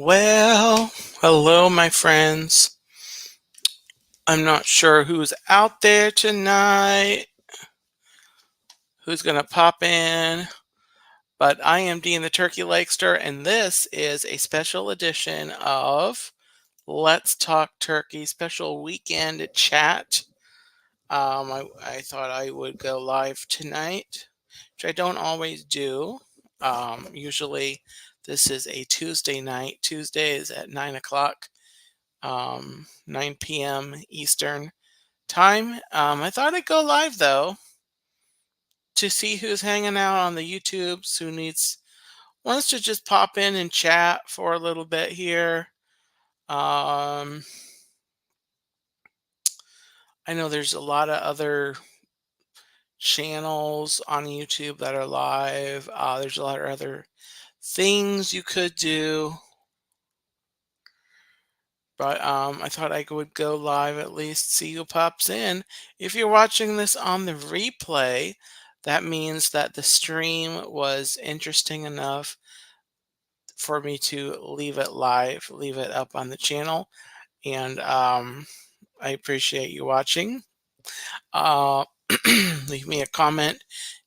Well, hello, my friends. I'm not sure who's out there tonight, who's going to pop in, but I am Dean the Turkey Legster, and this is a special edition of Let's Talk Turkey special weekend chat. I thought I would go live tonight, which I don't always do. Usually, this is a Tuesday night. Tuesday is at 9 o'clock. 9 p.m. Eastern time. I thought I'd go live though to see who's hanging out on the YouTubes, wants to just pop in and chat for a little bit here. Um, I know there's a lot of other channels on YouTube that are live. There's a lot of other things you could do. But I thought I would go live at least, see who pops in. If you're watching this on the replay, that means that the stream was interesting enough for me to leave it live, leave it up on the channel. And I appreciate you watching. Uh, leave me a comment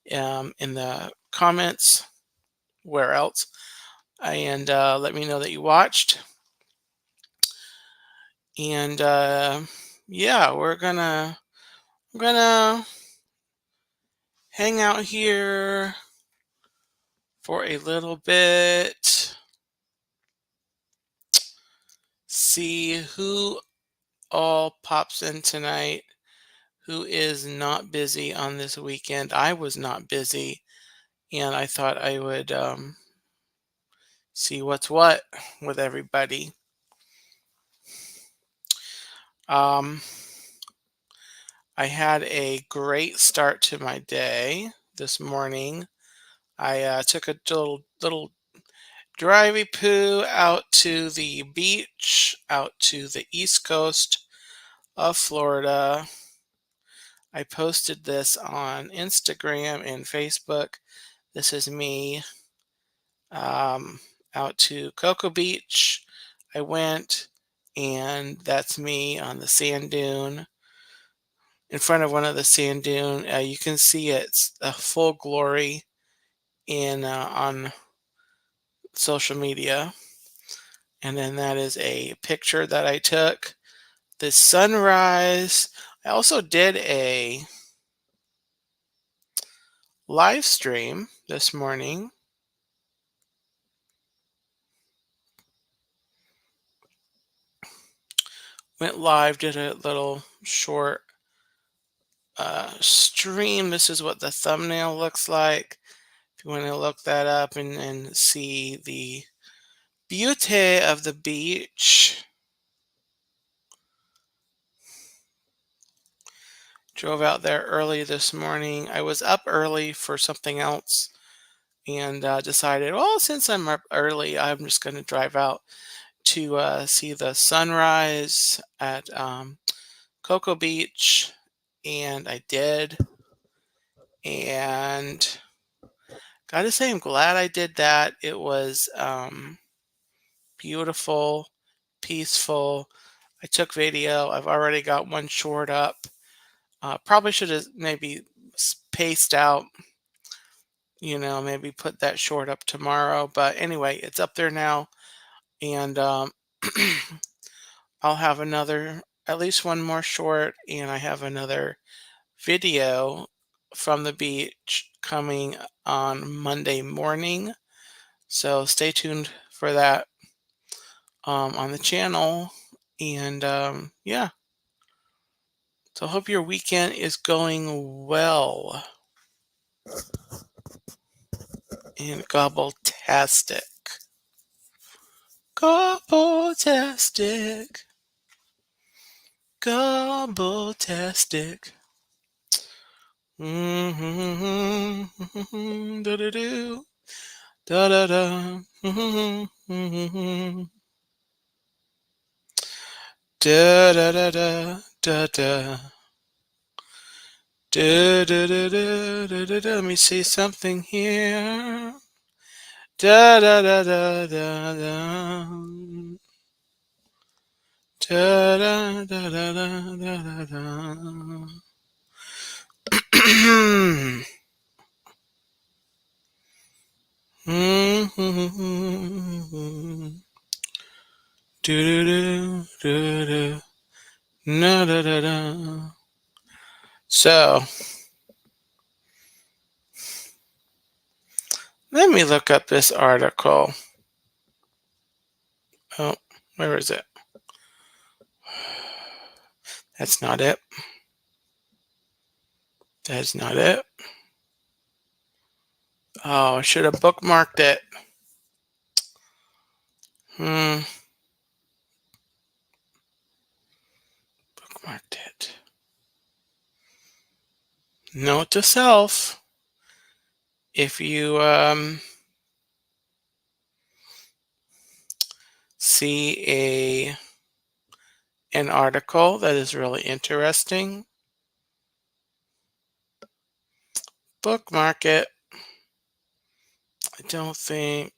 in the comments, where else, and let me know that you watched. And yeah, I'm gonna hang out here for a little bit, see who all pops in tonight, who is not busy on this weekend. I was not busy, and I thought I would see what's what with everybody. Um, I had a great start to my day this morning. I took a little drivey poo out to the beach, out to the East Coast of Florida. I posted this on Instagram and Facebook. This is me um, out to Cocoa Beach. I went, and that's me on the sand dune, in front of one of the sand dune. You can see it's a full glory in on social media. And then that is a picture that I took. The sunrise. I also did a live stream this morning. Went live, did a little short stream. This is what the thumbnail looks like. If you want to look that up and see the beauty of the beach. Drove out there early this morning. I was up early for something else, and decided, well, since I'm up early, I'm just going to drive out to see the sunrise at Cocoa Beach, and I did. And gotta say, I'm glad I did that. It was beautiful, peaceful. I took video. I've already got one short up. Probably should have maybe paced out, maybe put that short up tomorrow. But anyway, it's up there now. And I'll have at least one more short, and I have another video from the beach coming on Monday morning. So stay tuned for that on the channel. And yeah, so I hope your weekend is going well. And gobbletastic. Gobbletastic. Gobbletastic. Da da do. Da da da. Da da da da da da. Da da da da da da. Let me see something here. Da da da da da da. Da da da da da da da. Do do do do do da da da. So let me look up this article. Oh, where is it? That's not it. That's not it. Oh, I should have bookmarked it. Hmm, bookmarked it. Note to self: if you see an article that is really interesting, bookmark it. I don't think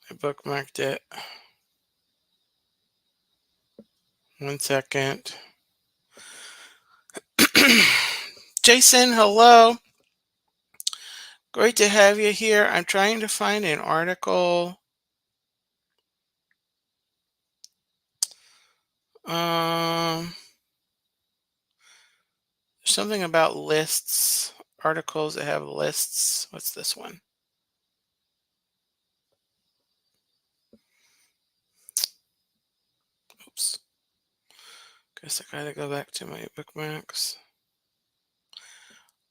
I bookmarked it. One second. Jason, hello. Great to have you here. I'm trying to find an article. Um, something about lists, articles that have lists. What's this one? Oops. Guess I gotta go back to my bookmarks.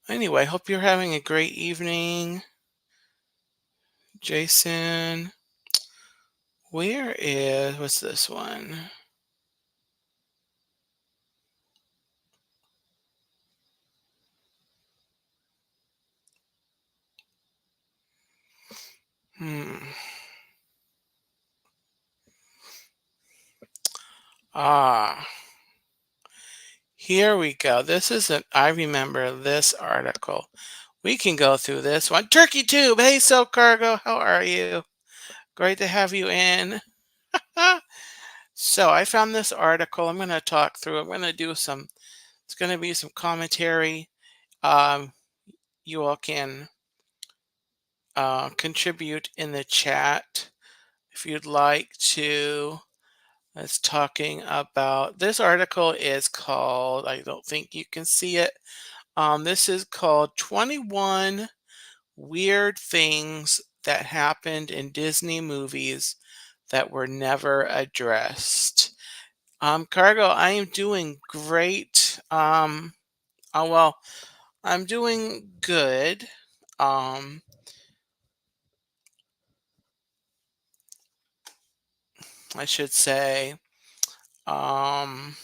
Anyway, hope you're having a great evening. Jason, what's this one? Hmm. Ah, here we go. I remember this article. We can go through this one. Turkey Tube. Hey, Silk Cargo. How are you? Great to have you in. So I found this article. I'm going to talk through. I'm going to do it's going to be some commentary. Um, you all can contribute in the chat if you'd like to. It's talking about, this article is called, I don't think you can see it. This is called 21 Weird Things That Happened in Disney Movies That Were Never Addressed. Cargo, I am doing great. Well, I'm doing good. Um, I should say, um,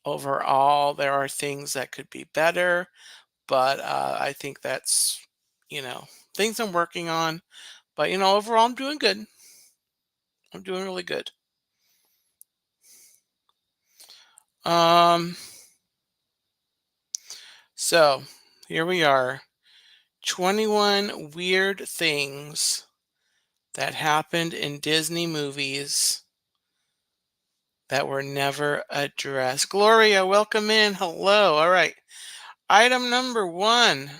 overall, there are things that could be better, but I think that's, things I'm working on. But, overall, I'm doing good. I'm doing really good. Um, so here we are. 21 weird things that happened in Disney movies that were never addressed. Gloria, welcome in. Hello. All right. Item number one.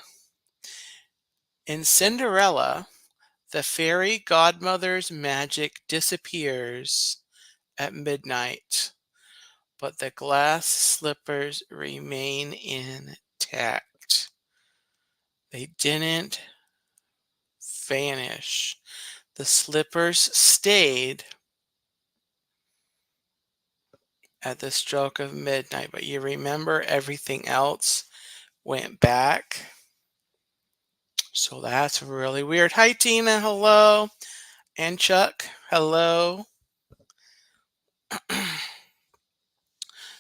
In Cinderella, the fairy godmother's magic disappears at midnight, but the glass slippers remain intact. They didn't vanish. The slippers stayed at the stroke of midnight, but you remember everything else went back. So that's really weird. Hi, Tina. Hello. And Chuck. Hello.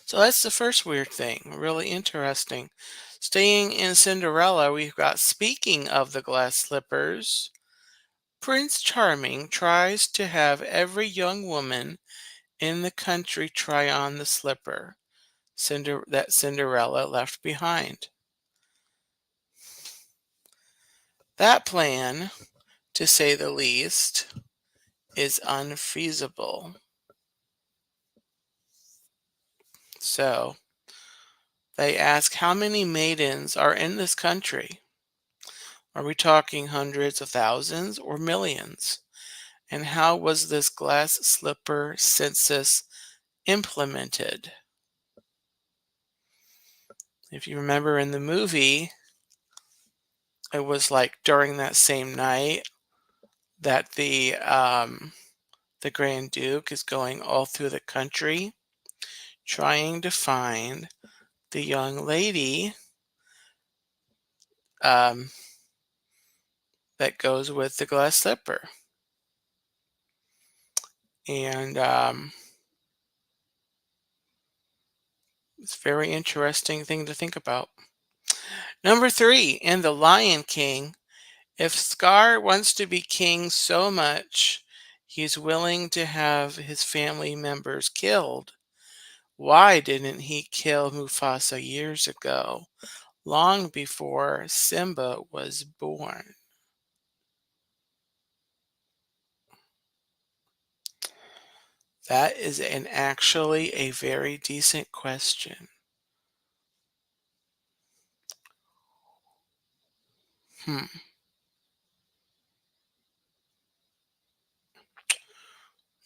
So that's the first weird thing. Really interesting. Staying in Cinderella, we've got, speaking of the glass slippers, Prince Charming tries to have every young woman in the country try on the slipper that Cinderella left behind. That plan, to say the least, is unfeasible. So they ask, how many maidens are in this country? Are we talking hundreds of thousands or millions? And how was this glass slipper census implemented? If you remember in the movie, it was like during that same night that the Grand Duke is going all through the country trying to find the young lady um, that goes with the glass slipper. And it's a very interesting thing to think about. Number three, in The Lion King, if Scar wants to be king so much he's willing to have his family members killed, why didn't he kill Mufasa years ago, long before Simba was born? That is actually a very decent question. Hmm.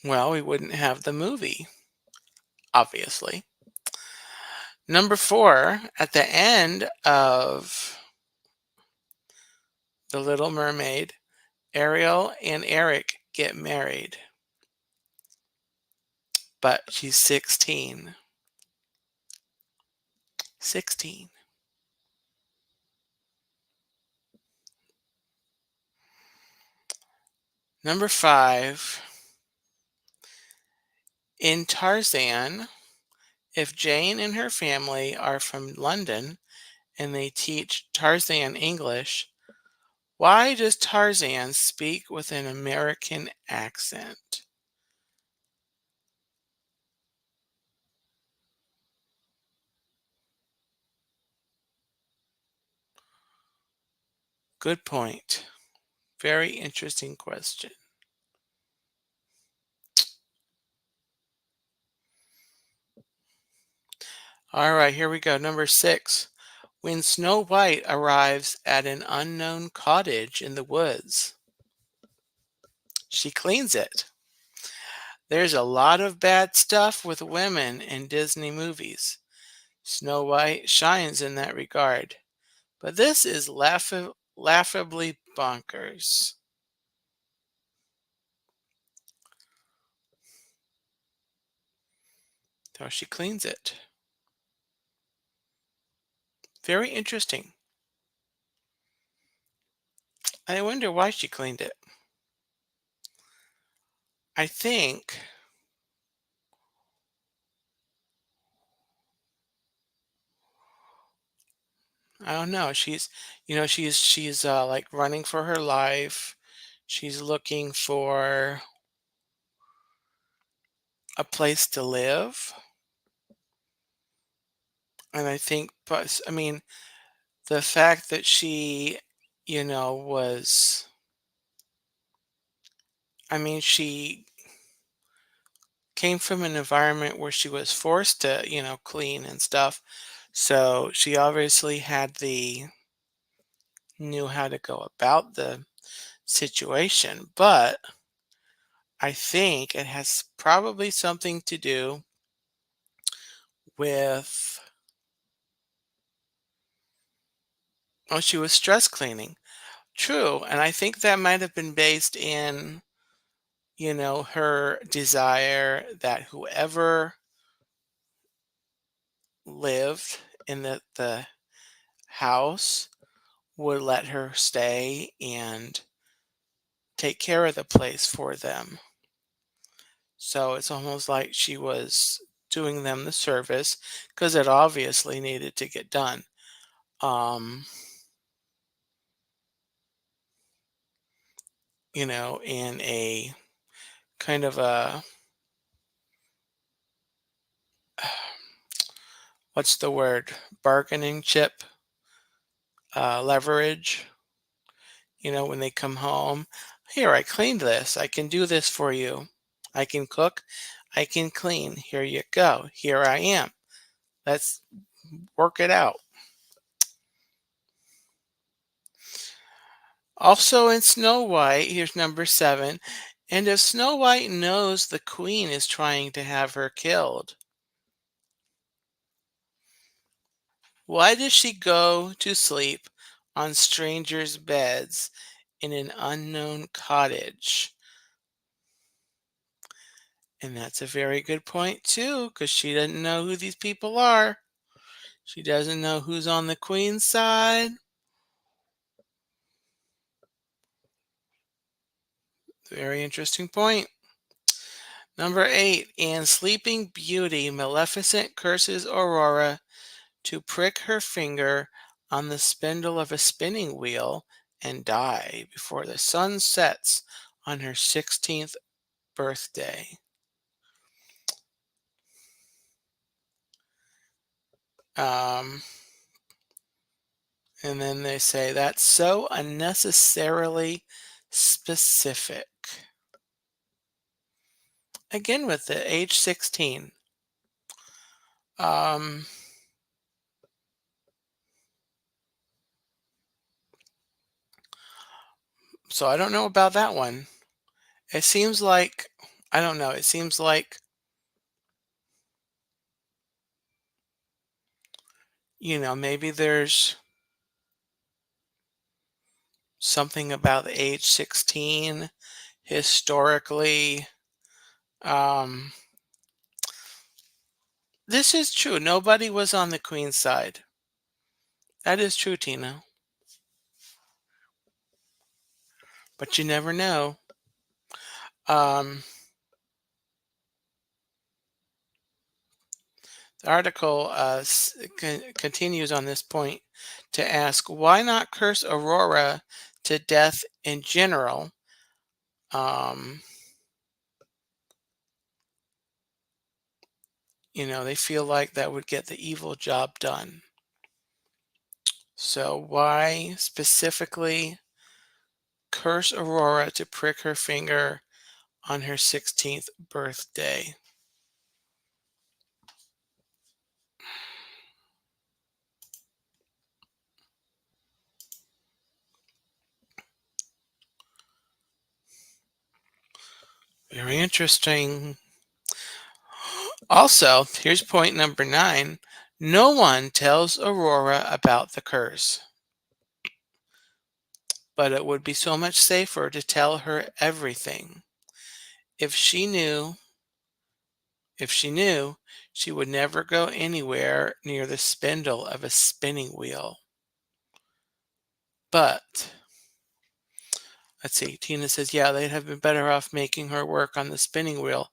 Well, we wouldn't have the movie, obviously. Number four, at the end of The Little Mermaid, Ariel and Eric get married, but she's 16. 16. Number five, in Tarzan, if Jane and her family are from London and they teach Tarzan English, why does Tarzan speak with an American accent? Good point. Very interesting question. All right, here we go. Number six. When Snow White arrives at an unknown cottage in the woods, she cleans it. There's a lot of bad stuff with women in Disney movies. Snow White shines in that regard. But this is laughably bonkers. So she cleans it. Very interesting. I wonder why she cleaned it. I think, I don't know. She's like running for her life. She's looking for a place to live. And I think, but I mean, the fact that she, was, I mean, she came from an environment where she was forced to, clean and stuff. So she obviously knew how to go about the situation. But I think it has probably something to do with, oh, she was stress cleaning. True. And I think that might have been based in, her desire that whoever lived in the house would let her stay and take care of the place for them. So it's almost like she was doing them the service because it obviously needed to get done. Um, in a kind of a, what's the word, bargaining chip, leverage. when they come home. Here, I cleaned this. I can do this for you. I can cook. I can clean. Here you go. Here I am. Let's work it out. Also in Snow White, here's number 7. And if Snow White knows the queen is trying to have her killed, why does she go to sleep on strangers' beds in an unknown cottage? And that's a very good point, too, because she doesn't know who these people are. She doesn't know who's on the queen's side. Very interesting point. Number 8, in Sleeping Beauty, Maleficent curses Aurora to prick her finger on the spindle of a spinning wheel and die before the sun sets on her 16th birthday. Um, and then they say that's so unnecessarily specific. Again with the age 16. Um, so I don't know about that one. It seems like, I don't know, it seems like, maybe there's something about the age 16 historically. Um, this is true. Nobody was on the queen's side. That is true, Tina. But you never know. Um, the article continues on this point to ask why not curse Aurora to death in general? Um, they feel like that would get the evil job done. So why specifically curse Aurora to prick her finger on her 16th birthday? Very interesting. Also, here's point number 9. No one tells Aurora about the curse, but it would be so much safer to tell her everything. If she knew, if she knew, she would never go anywhere near the spindle of a spinning wheel. But let's see, Tina says, yeah, they'd have been better off making her work on the spinning wheel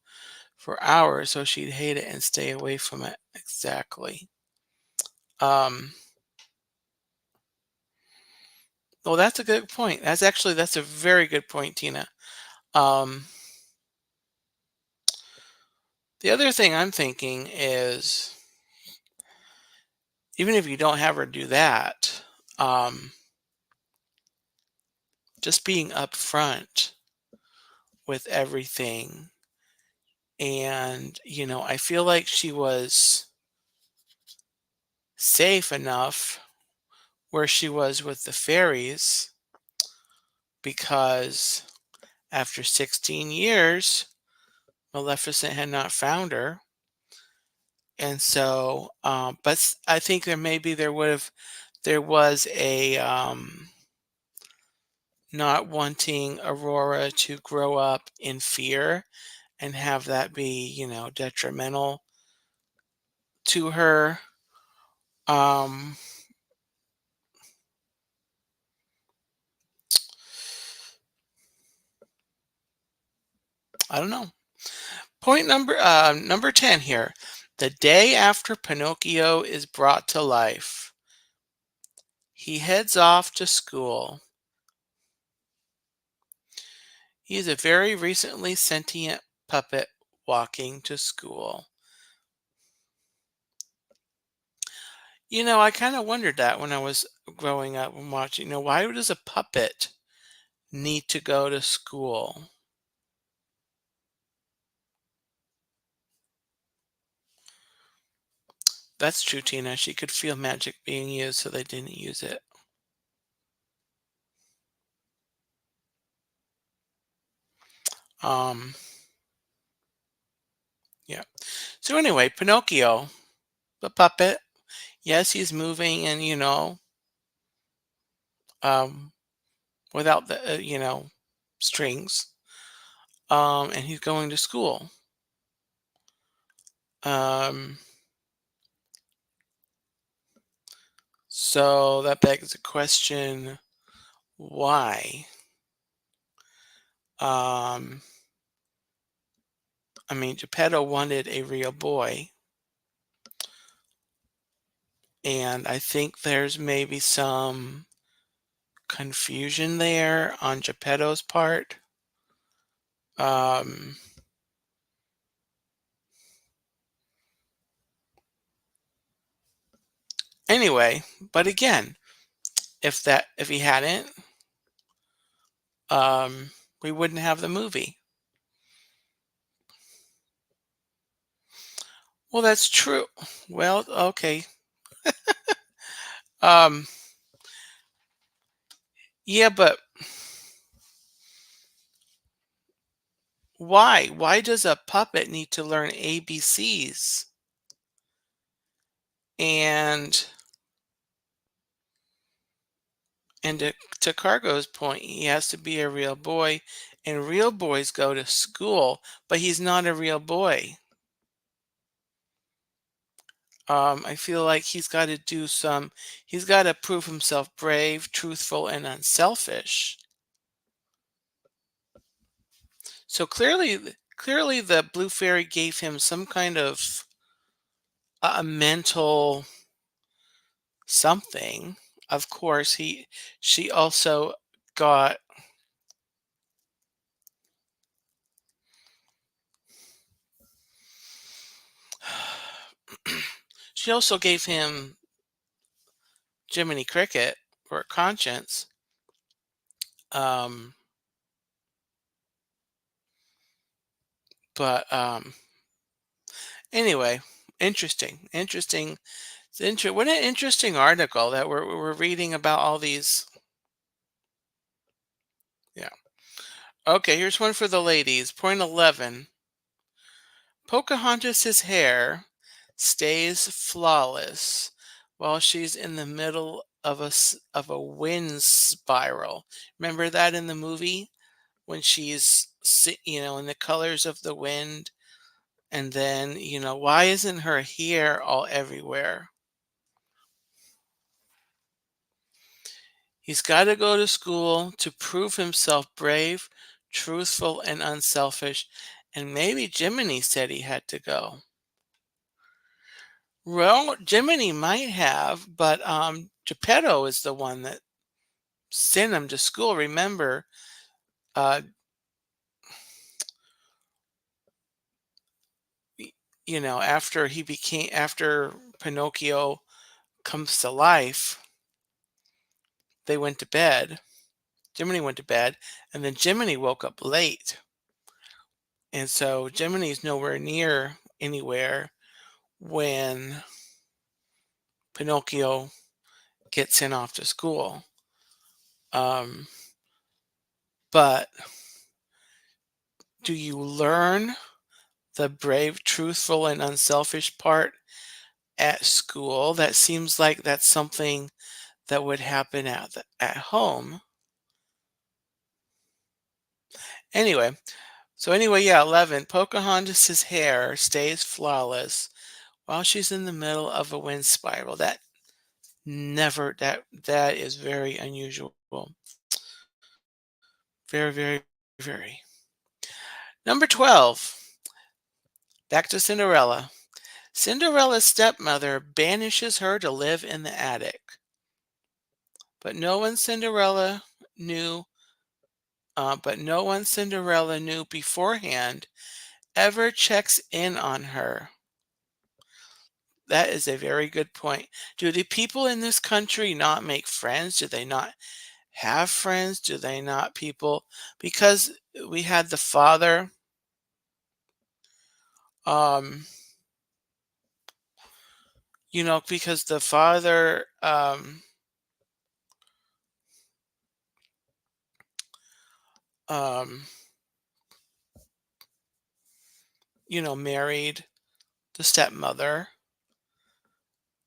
for hours so she'd hate it and stay away from it. Exactly. Um, well, that's a good point. That's a very good point, Tina. Um, the other thing I'm thinking is even if you don't have her do that, um, just being upfront with everything. And, I feel like she was safe enough where she was with the fairies because after 16 years, Maleficent had not found her. And so, I think there was a, not wanting Aurora to grow up in fear and have that be, detrimental to her. Um, I don't know. Point number 10 here. The day after Pinocchio is brought to life, he heads off to school. He is a very recently sentient puppet walking to school. I kind of wondered that when I was growing up and watching. Why does a puppet need to go to school. That's true, Tina. She could feel magic being used, so they didn't use it. Um, yeah. So anyway, Pinocchio, the puppet. Yes, he's moving and, um, without the, strings. And he's going to school. Um, so that begs the question, why? Um, I mean, Geppetto wanted a real boy, and I think there's maybe some confusion there on Geppetto's part. Um, anyway, but again, if he hadn't, um, we wouldn't have the movie. Well, that's true. Well, okay. Um, yeah, but why? Why does a puppet need to learn ABCs? And to Cargo's point, he has to be a real boy, and real boys go to school, but he's not a real boy. I feel like he's got to prove himself brave, truthful, and unselfish. So clearly the blue fairy gave him some kind of a mental something. Of course, she also got she also gave him Jiminy Cricket or conscience. Um, but anyway, interesting. What an interesting article that we're reading about all these. Yeah. Okay, here's one for the ladies. Point 11. Pocahontas's hair stays flawless while she's in the middle of of a wind spiral. Remember that in the movie when in the colors of the wind, and then why isn't her hair all everywhere? He's got to go to school to prove himself brave, truthful, and unselfish. And maybe Jiminy said he had to go. Well, Jiminy might have, but Geppetto is the one that sent him to school. Remember, uh, after Pinocchio comes to life, they went to bed. Jiminy went to bed, and then Jiminy woke up late. And so Jiminy's nowhere near anywhere when Pinocchio gets sent off to school. Um, but do you learn the brave, truthful, and unselfish part at school? That seems like that's something that would happen at home. Anyway, yeah, 11. Pocahontas's hair stays flawless while she's in the middle of a wind spiral. That is very unusual. Very, very, very. Number 12. Back to Cinderella. Cinderella's stepmother banishes her to live in the attic. But no one Cinderella knew beforehand ever checks in on her. That is a very good point. Do the people in this country not make friends? Do they not have friends? Do they not? People, because we had the father, um, because the father, um, married the stepmother,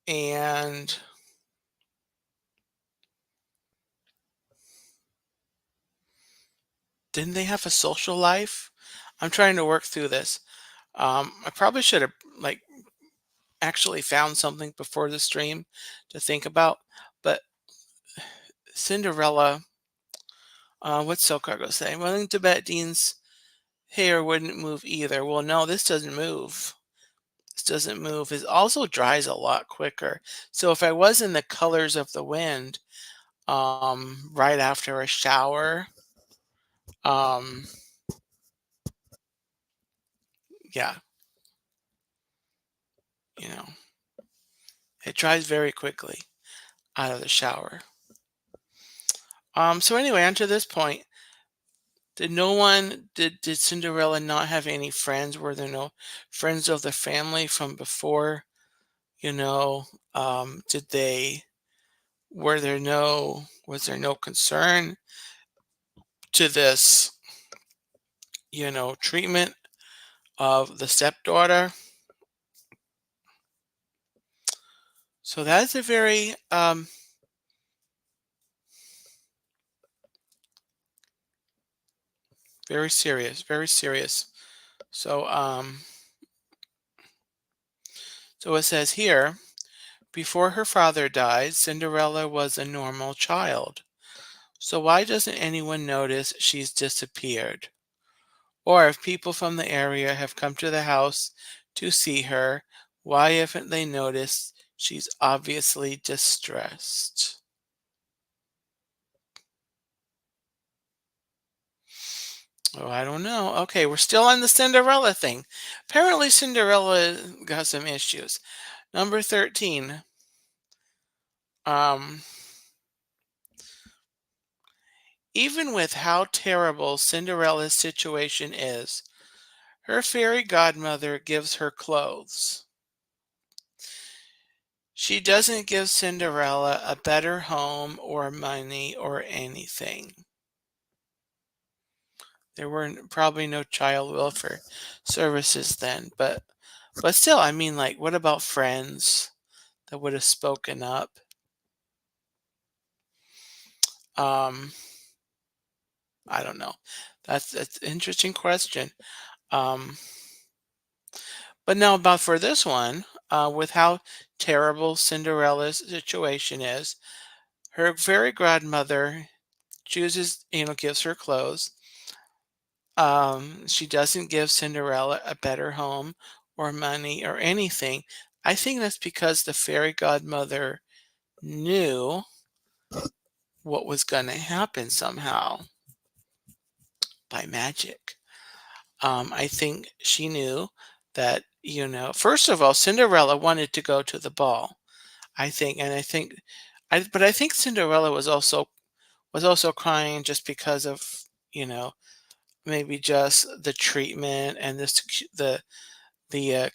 and didn't they have a social life? I'm trying to work through this. I probably should have like actually found something before the stream to think about, but Cinderella, what's Sokargo saying? Well, Tibet Dean's hair wouldn't move either. Well, no, this doesn't move. This doesn't move. It also dries a lot quicker. So if I was in the colors of the wind, right after a shower, um, yeah, you know, it dries very quickly out of the shower. So anyway, on to this point, did Cinderella not have any friends? Were there no friends of the family from before? You know, did they, was there no concern to this, treatment of the stepdaughter? So that's a very serious, very serious. So, so it says here, before her father died, Cinderella was a normal child. So why doesn't anyone notice she's disappeared? Or if people from the area have come to the house to see her, why haven't they noticed she's obviously distressed? Oh, I don't know. Okay, we're still on the Cinderella thing. Apparently, Cinderella got some issues. Number 13. Um, Even with how terrible Cinderella's situation is, her fairy godmother gives her clothes. She doesn't give Cinderella a better home or money or anything. There were probably no child welfare services then, but still, I mean, like, what about friends that would have spoken up? Um, I don't know. That's an interesting question. Um, but now about for this one, with how terrible Cinderella's situation is, her fairy godmother chooses, gives her clothes. She doesn't give Cinderella a better home or money or anything. I think that's because the fairy godmother knew what was going to happen somehow by magic. I think she knew that, first of all, Cinderella wanted to go to the ball. I think, and I think, but I think Cinderella was also crying just because of, you know, maybe just the treatment and the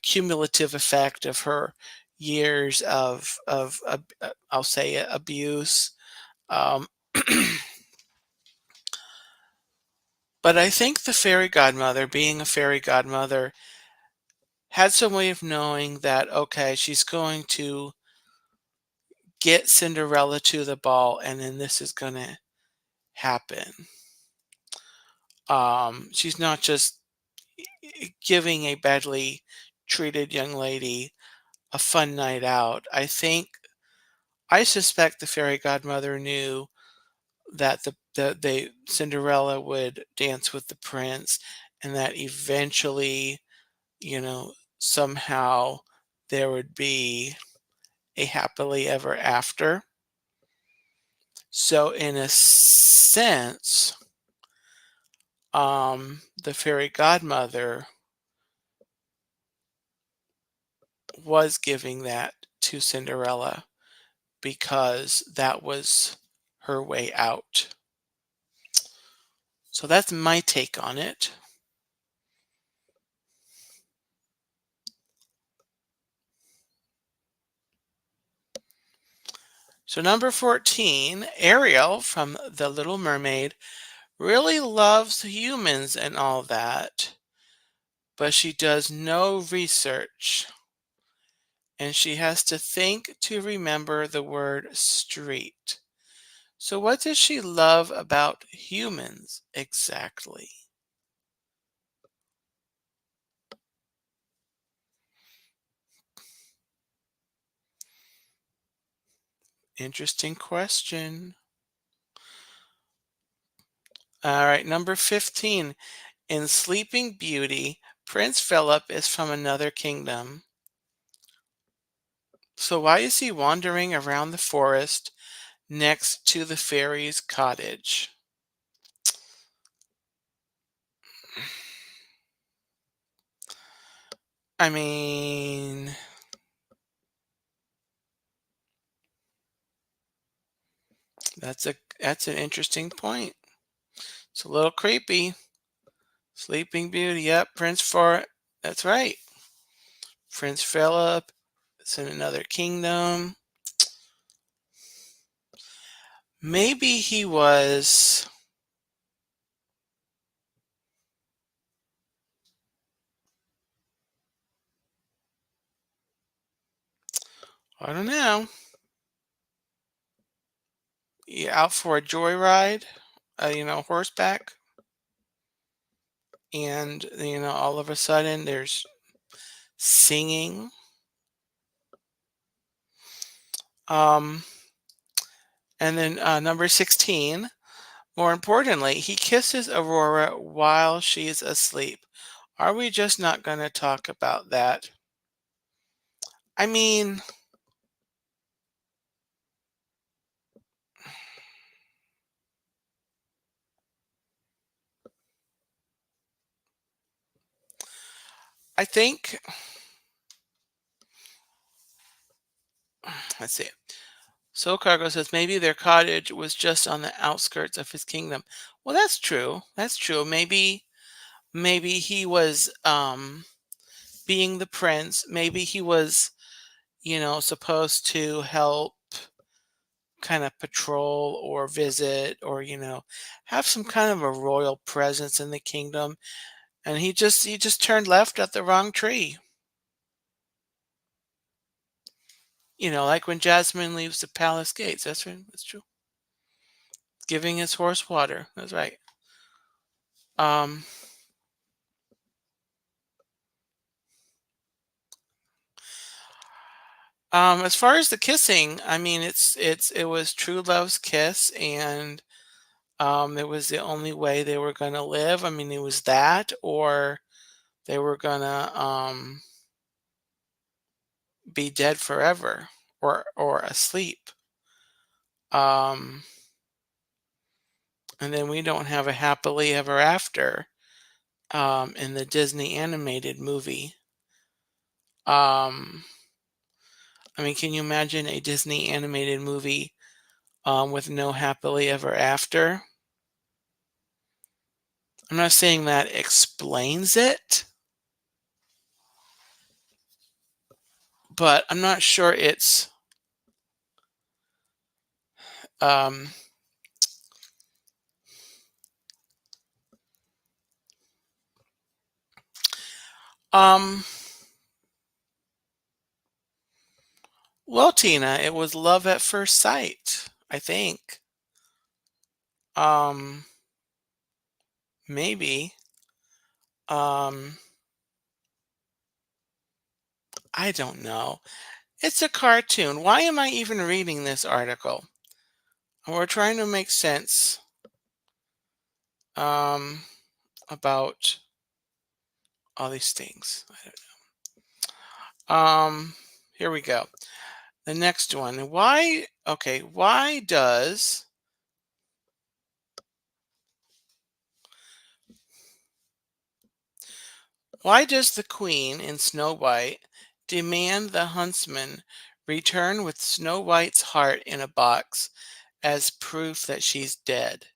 cumulative effect of her years of I'll say it, abuse. Um, but I think the fairy godmother, being a fairy godmother, had some way of knowing that okay, she's going to get Cinderella to the ball, and then this is going to happen. She's not just giving a badly treated young lady a fun night out. I suspect the fairy godmother knew that the Cinderella would dance with the prince, and that eventually, somehow there would be a happily ever after. So in a sense, the fairy godmother was giving that to Cinderella because that was her way out. So that's my take on it. So number 14, Ariel from The Little Mermaid really loves humans and all that, but she does no research. And she has to think to remember the word street. So what does she love about humans exactly? Interesting question. All right, number 15. In Sleeping Beauty, Prince Philip is from another kingdom. So why is he wandering around the forest next to the fairy's cottage? I mean, that's an interesting point. It's a little creepy. Sleeping Beauty, yep, Prince for that's right. Prince Philip, it's in another kingdom. Maybe he was, I don't know, out for a joyride, horseback, and all of a sudden there's singing. Um, and then number 16. More importantly, he kisses Aurora while she's asleep. Are we just not going to talk about that? I mean, I think, let's see. Soul Cargo says maybe their cottage was just on the outskirts of his kingdom. Well, that's true. That's true. Maybe he was being the prince. Maybe he was, supposed to help kind of patrol or visit or, have some kind of a royal presence in the kingdom. And he just turned left at the wrong tree. Like when Jasmine leaves the palace gates. That's right. That's true. Giving his horse water. That's right. Um, as far as the kissing, I mean, it was true love's kiss, and it was the only way they were gonna live. I mean, it was that, or they were gonna be dead forever, or asleep. Um, and then we don't have a happily ever after in the Disney animated movie. Um, I mean, can you imagine a Disney animated movie with no happily ever after? I'm not saying that explains it, but I'm not sure it's um um well, Tina, it was love at first sight, I think. Um maybe. Um I don't know. It's a cartoon. Why am I even reading this article? We're trying to make sense um about all these things. I don't know. Here we go. The next one. Why does the queen in Snow White demand the huntsman return with Snow White's heart in a box as proof that she's dead.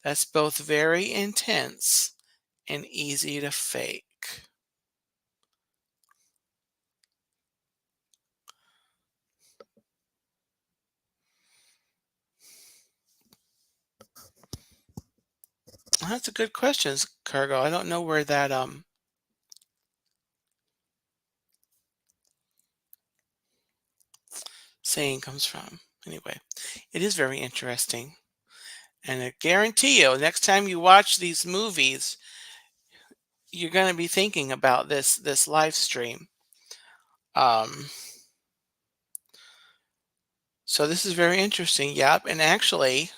That's both very intense and easy to fake. That's a good question, Cargo. I don't know where that saying comes from. Anyway, it is very interesting. And I guarantee you, next time you watch these movies, you're going to be thinking about this live stream. Um, so this is very interesting. Yep, and actually,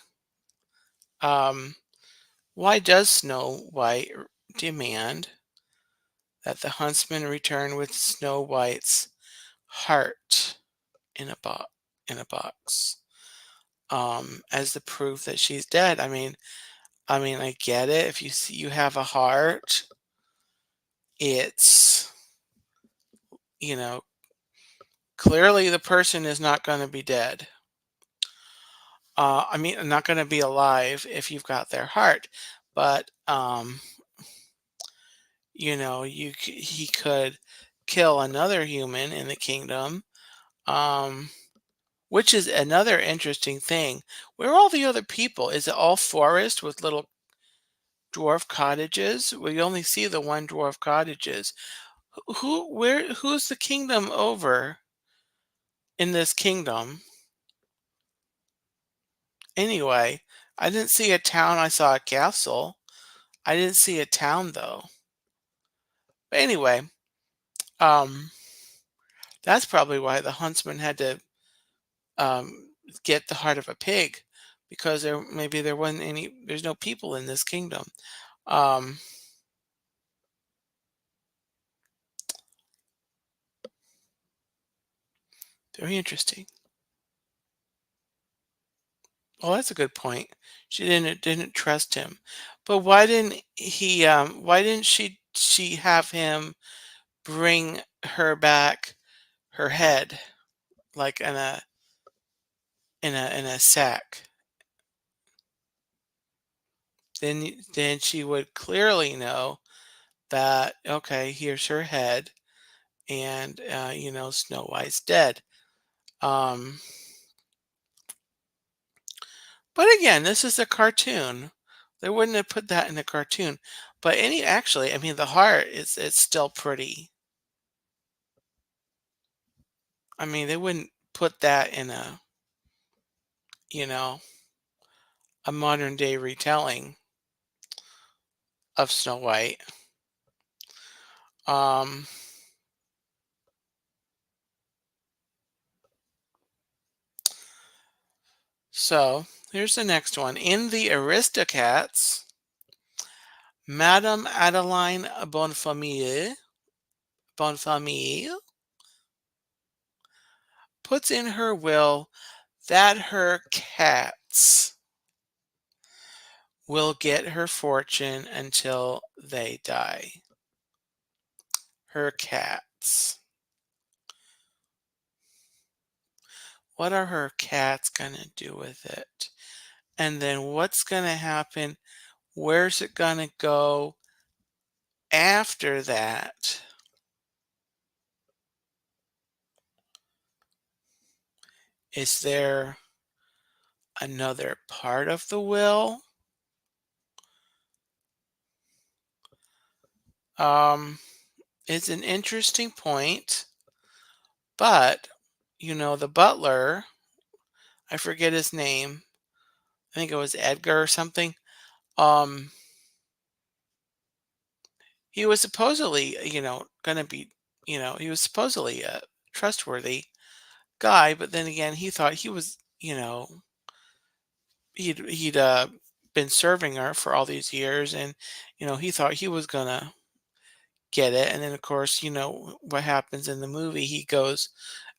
um, why does Snow White demand that the huntsman return with Snow White's heart in a box? In a box, as the proof that she's dead. I mean, I get it. If you see you have a heart, it's you know clearly the person is not going to be dead. I mean, not going to be alive if you've got their heart, but he could kill another human in the kingdom, um, which is another interesting thing. Where are all the other people? Is it all forest with little dwarf cottages? We only see the one dwarf cottages. Who's the kingdom over in this kingdom? Anyway, I didn't see a town. I saw a castle. I didn't see a town though. But anyway, um, that's probably why the huntsman had to get the heart of a pig, because there wasn't any. There's no people in this kingdom. Um, Very interesting. Well, that's a good point. She didn't trust him, but why didn't she have him bring her back her head, like in a sack? Then she would clearly know that, okay, here's her head, and Snow White's dead. Um, but again, this is a cartoon. They wouldn't have put that in a cartoon. But actually, I mean, the heart is it's still pretty. I mean, they wouldn't put that in you know, a modern day retelling of Snow White. Um, so here's the next one. In the Aristocats, Madame Adeline Bonfamille puts in her will that her cats will get her fortune until they die. Her cats. What are her cats going to do with it? And then what's going to happen? Where's it going to go after that? Is there another part of the will? Um, it's an interesting point, but the butler, I forget his name. I think it was Edgar or something. Um, he was supposedly, gonna be, he was supposedly a trustworthy guy, but then again, he thought he was, he'd been serving her for all these years, and he thought he was gonna get it, and then of course, what happens in the movie, he goes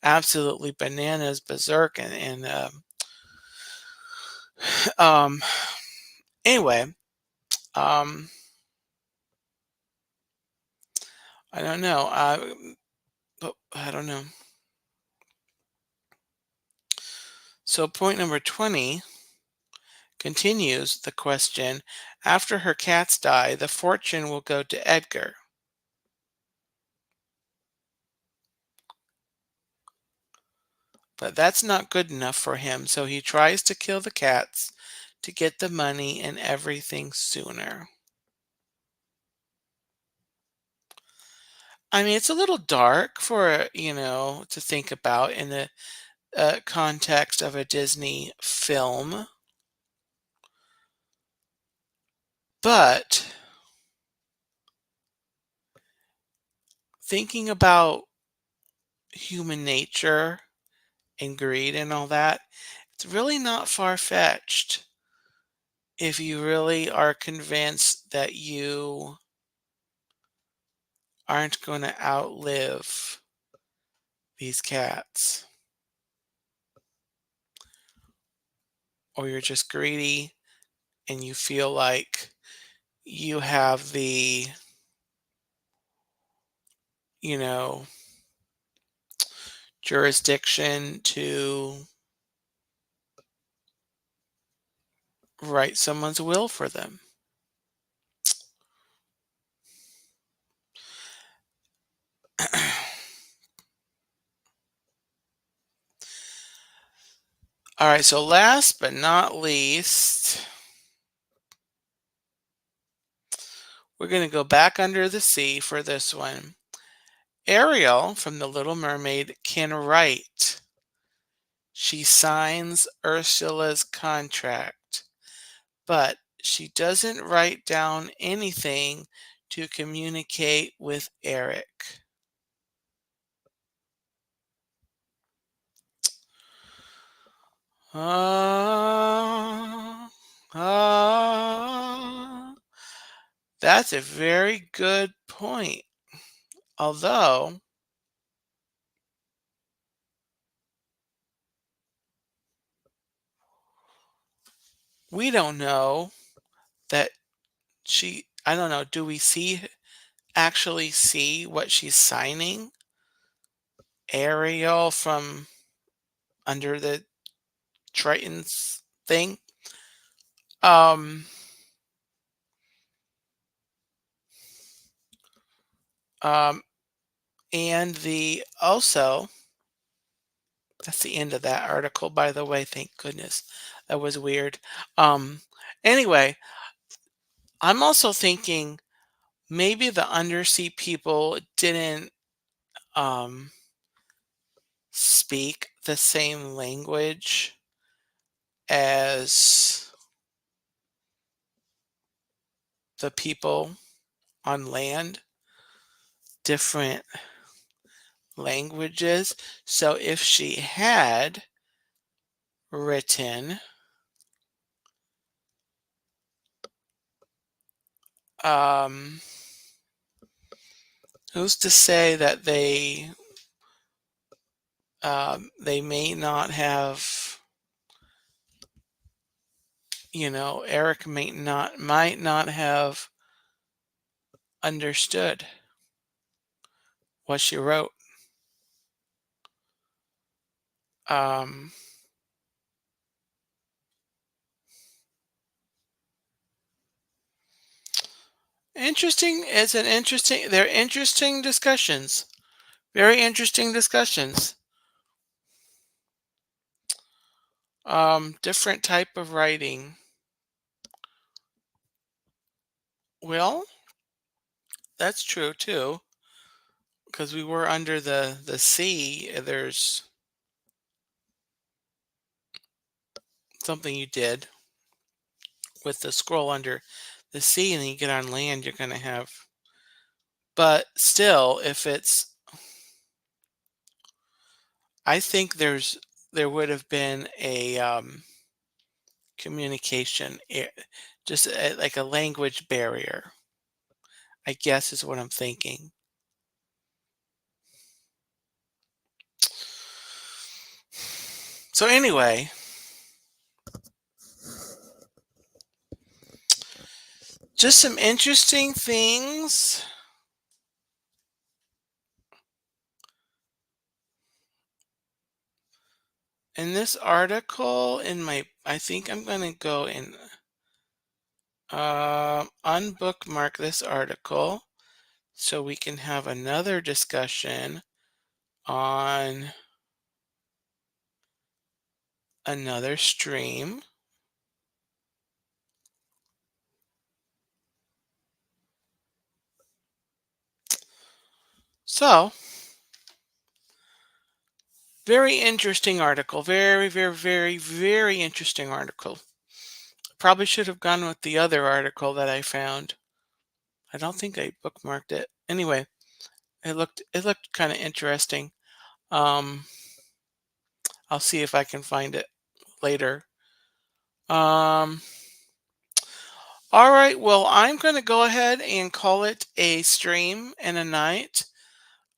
absolutely bananas, berserk, and um, anyway, um, I don't know. But I don't know. So point number 20 continues the question, after her cats die, the fortune will go to Edgar. But that's not good enough for him, so he tries to kill the cats to get the money and everything sooner. I mean, it's a little dark for, to think about in the context of a Disney film, but thinking about human nature and greed and all that, it's really not far-fetched if you really are convinced that you aren't going to outlive these cats, or you're just greedy and you feel like you have the, you know, jurisdiction to write someone's will for them. All right, so last but not least, we're going to go back under the sea for this one. Ariel from The Little Mermaid can write. She signs Ursula's contract, but she doesn't write down anything to communicate with Eric. Ah, that's a very good point. Although, we don't know that I don't know, do we actually see what she's signing? Ariel from under the Triton's thing? Um, um, and also, that's the end of that article, by the way. Thank goodness. That was weird. Um, anyway, I'm also thinking maybe the undersea people didn't um, speak the same language as the people on land, different languages. So if she had written um, who's to say that they may not have, Eric might not have understood what she wrote. Um, Interesting. They're interesting discussions. Very interesting discussions. Different type of writing. Well, that's true too, because we were under the sea. There's something you did with the scroll under the sea, and then you get on land, you're going to have. But still, I think there would have been a communication, just like a language barrier, I guess is what I'm thinking. So anyway, just some interesting things. In this article, I think I'm going to go and unbookmark this article so we can have another discussion on another stream. So, very interesting article. Very, very, very, very interesting article. Probably should have gone with the other article that I found. I don't think I bookmarked it. Anyway, it looked kind of interesting. Um, I'll see if I can find it later. Um, all right. Well, I'm going to go ahead and call it a stream and a night.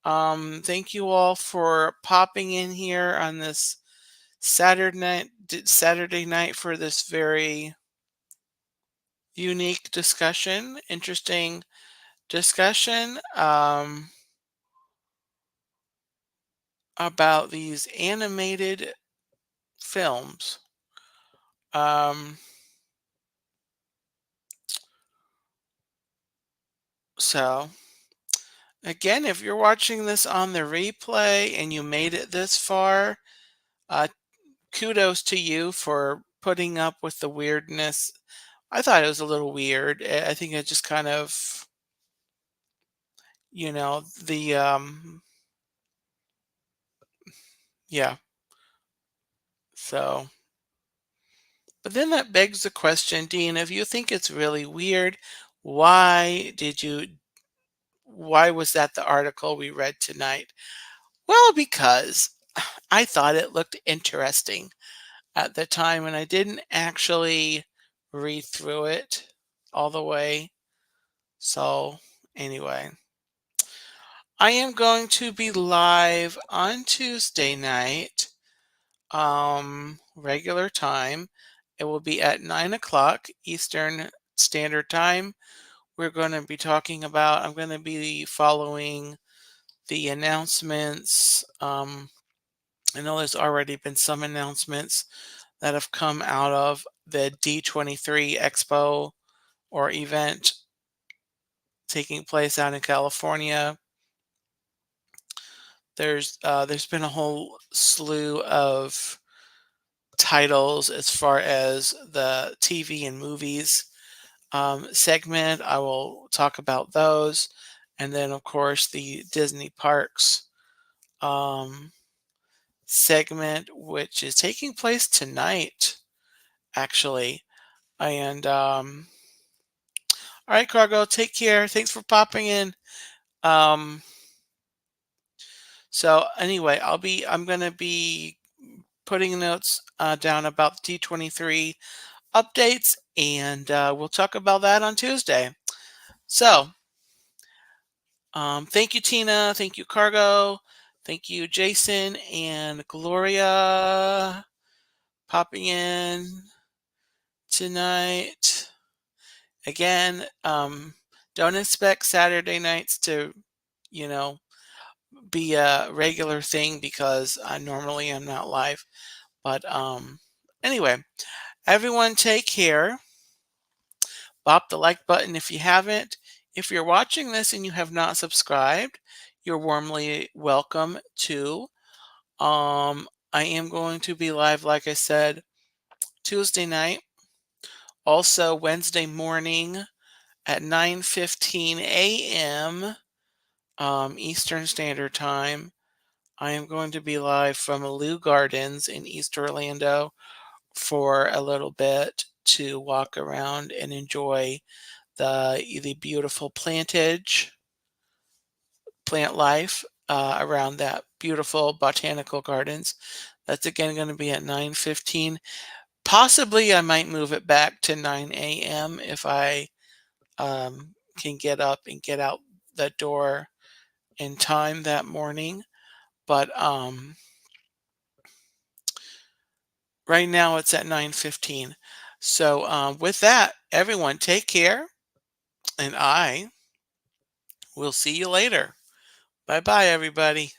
Thank you all for popping in here on this Saturday night for this very unique discussion, interesting discussion about these animated films. Um, so again, if you're watching this on the replay and you made it this far, uh, kudos to you for putting up with the weirdness. I thought it was a little weird. I think it just kind of, the yeah. So, but then that begs the question, Dean, if you think it's really weird, why did you why was that the article we read tonight? Well, because I thought it looked interesting at the time and I didn't actually read through it all the way. So, anyway, I am going to be live on Tuesday night, regular time. It will be at 9 o'clock Eastern Standard Time. We're going to be I'm going to be following the announcements. I know there's already been some announcements that have come out of the D23 Expo or event taking place out in California. There's been a whole slew of titles as far as the TV and movies segment. I will talk about those, and then of course the Disney Parks um, segment, which is taking place tonight, actually. And all right, Cargo, take care. Thanks for popping in. Um, so anyway, I'm gonna be putting notes down about the T23 updates, and we'll talk about that on Tuesday. So, thank you, Tina. Thank you, Cargo. Thank you, Jason and Gloria, popping in tonight. Again, don't expect Saturday nights to, you know, be a regular thing because I normally am not live. But anyway, everyone take care. Bop the like button if you haven't. If you're watching this and you have not subscribed, you're warmly welcome to. I am going to be live, like I said, Tuesday night. Also Wednesday morning at 9:15 a.m. Eastern Standard Time. I am going to be live from Lou Gardens in East Orlando for a little bit to walk around and enjoy the beautiful plant life around that beautiful botanical gardens. That's again going to be at 9:15. Possibly I might move it back to 9 a.m. if I can get up and get out the door in time that morning. But right now it's at 9:15. So with that, everyone take care, and I will see you later. Bye bye, everybody.